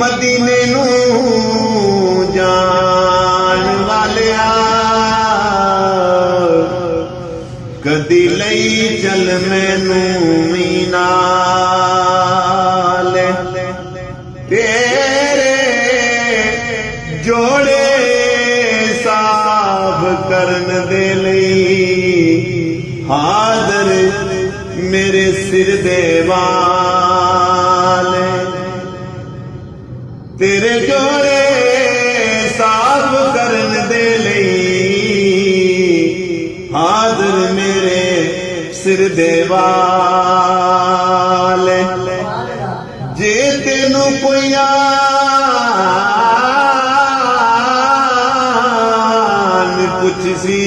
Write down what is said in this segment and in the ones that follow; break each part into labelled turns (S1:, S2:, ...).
S1: मदीने नू जान वालिया कदी लई चल मैनू भी नाल तेरे जोड़े साफ करन दे लई हाज़र मेरे सिर दे वाल तेरे जोड़े साफ करन दे लई हाज़र मेरे सिर दे वाल जे तेनू कोई आन पुछसी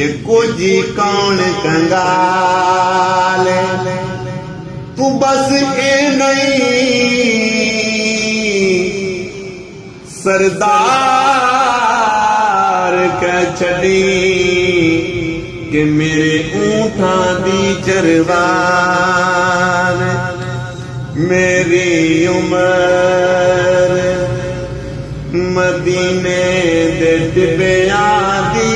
S1: एको जी कौन कंगाल तू बस ए नहीं सरदार कह छड़ी कि मेरे ऊंटा दी चरवान मेरी उमर मदीने दे टिबियां दी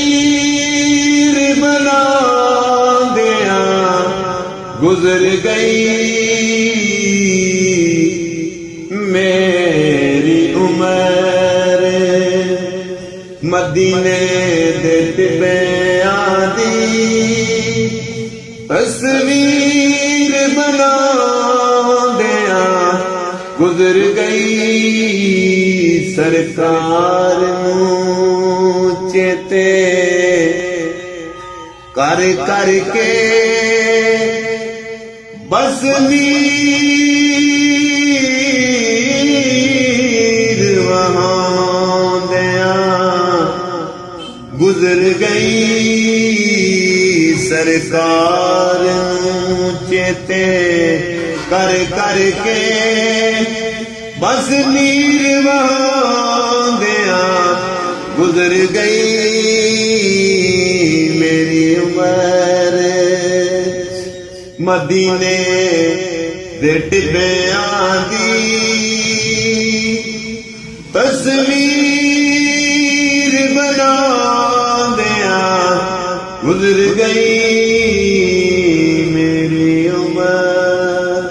S1: तस्वीर बना दिया गुजर गई मेरी उमर मदीने दे टिबियां दी तस्वीर बना दिया गुजर गई सरकार चेते कर करके बस नीर वहां दया गुजर गई सरकार चेते कर करके बस नीर वहां दया गुजर गई मेरी उमर मदीने दे टिबियां दी तस्वीर बना दिया गुजर गई मेरी उमर